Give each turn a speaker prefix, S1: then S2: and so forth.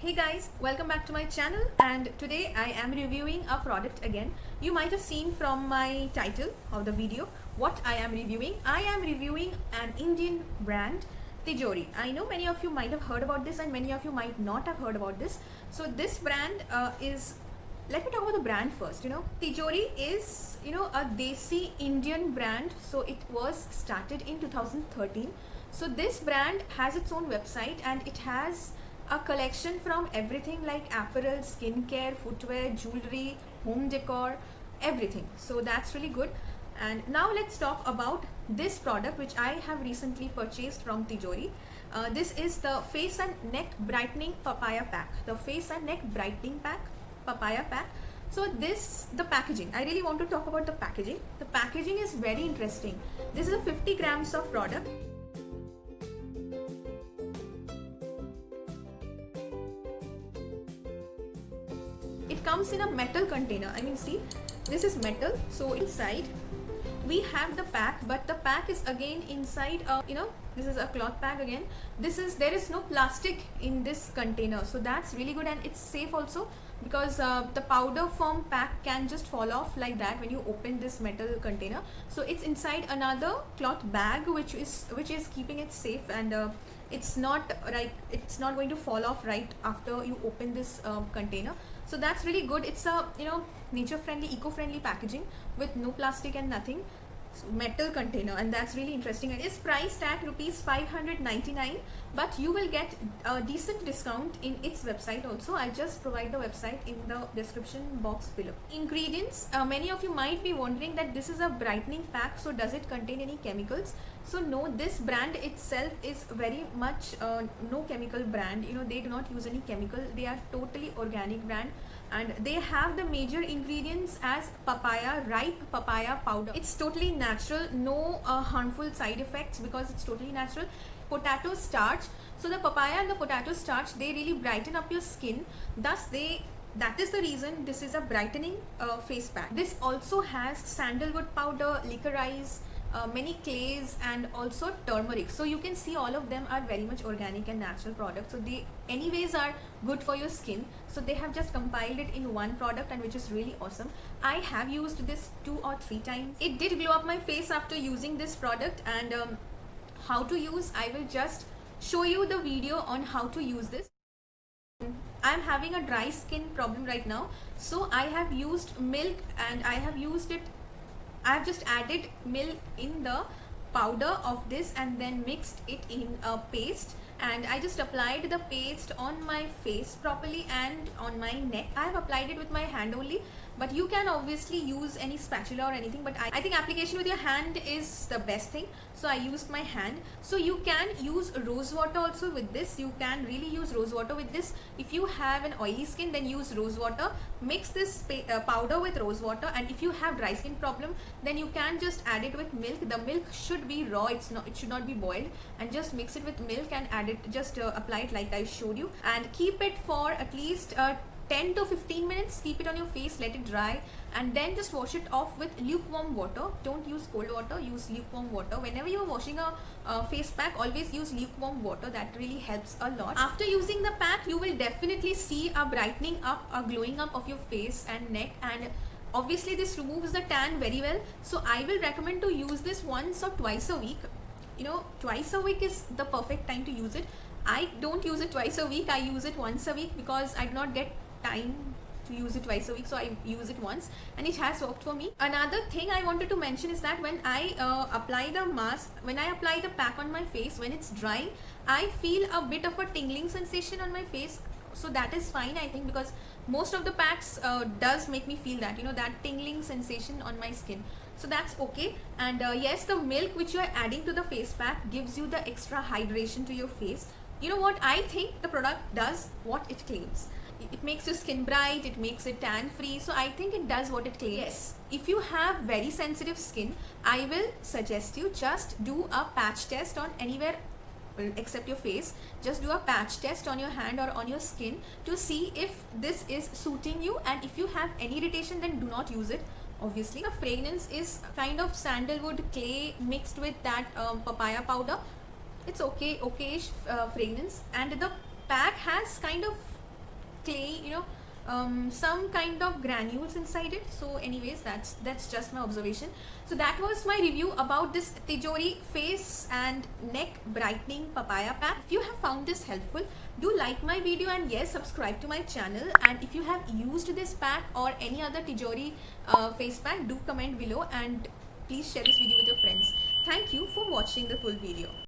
S1: Hey guys, welcome back to my channel, and today I am reviewing a product again. You might have seen from my title of the video what I am reviewing. I am reviewing an Indian brand, Tijori. I know many of you might have heard about this and many of you might not have heard about this. So this brand let me talk about the brand first. Tijori is, a Desi Indian brand. So it was started in 2013. So this brand has its own website and it has a collection from everything like apparel, skincare, footwear, jewelry, home decor, everything. So that's really good. And now let's talk about this product which I have recently purchased from Tijori. This is the face and neck brightening papaya pack. The face and neck brightening pack, papaya pack. So the packaging, I really want to talk about the packaging. The packaging is very interesting. This is a 50 grams of product. It comes in a metal container. I mean, see, this is metal. So inside we have the pack, but the pack is again inside this is a cloth pack again. There is no plastic in this container, so that's really good, and it's safe also because the powder form pack can just fall off like that when you open this metal container. So it's inside another cloth bag which is keeping it safe, and it's not going to fall off right after you open this container. So that's really good. It's a nature friendly, eco friendly packaging with no plastic and nothing. So metal container, and that's really interesting. It is priced at rupees 599, but you will get a decent discount in its website also. I'll just provide the website in the description box below. Ingredients, many of you might be wondering that this is a brightening pack, so does it contain any chemicals? So no, this brand itself is very much no chemical brand. They do not use any chemical. They are totally organic brand, and they have the major ingredients as ripe papaya powder. It's totally natural, no harmful side effects because it's totally natural. Potato starch. So the papaya and the potato starch, they really brighten up your skin. That is the reason this is a brightening face pack. This also has sandalwood powder, licorice, many clays, and also turmeric. So you can see all of them are very much organic and natural products. So they anyways are good for your skin. So they have just compiled it in one product, and which is really awesome. I have used this 2 or 3 times. It did glow up my face after using this product, and how to use, I will just show you the video on how to use this. I'm having a dry skin problem right now, so I have used milk, and I've just added milk in the powder of this and then mixed it in a paste, and I just applied the paste on my face properly and on my neck. I have applied it with my hand only, but you can obviously use any spatula or anything, but I think application with your hand is the best thing, so I used my hand. So you can use rose water also with this. You can really use rose water with this. If you have an oily skin, then use rose water. Mix this powder with rose water, and if you have dry skin problem, then you can just add it with milk. The milk should be raw, it should not be boiled, and just mix it with milk and add it, just apply it like I showed you, and keep it for at least 10 to 15 minutes. Keep it on your face, let it dry, and then just wash it off with lukewarm water. Don't use cold water, use lukewarm water. Whenever you're washing a face pack, always use lukewarm water. That really helps a lot. After using the pack, you will definitely see a brightening up, a glowing up of your face and neck, and obviously this removes the tan very well. So I will recommend to use this once or twice a week. Twice a week is the perfect time to use it. I don't use it twice a week, I use it once a week because I do not get time to use it twice a week, so I use it once, and it has worked for me. Another thing I wanted to mention is that when I apply the pack on my face, when it's drying, I feel a bit of a tingling sensation on my face. So that is fine, I think, because most of the packs does make me feel that that tingling sensation on my skin. So that's okay. And yes, the milk which you are adding to the face pack gives you the extra hydration to your face. You know what, I think the product does what it claims. It makes your skin bright, it makes it tan free, so I think it does what it claims. Yes, if you have very sensitive skin, I will suggest you just do a patch test on anywhere except your face. Just do a patch test on your hand or on your skin to see if this is suiting you, and if you have any irritation, then do not use it. Obviously, the fragrance is kind of sandalwood clay mixed with that papaya powder. It's okayish fragrance, and the pack has kind of clay, some kind of granules inside it. So anyways, that's just my observation. So that was my review about this Tijori face and neck brightening papaya pack. If you have found this helpful, do like my video, and yes, subscribe to my channel. And if you have used this pack or any other Tijori face pack, do comment below, and please share this video with your friends. Thank you for watching the full video.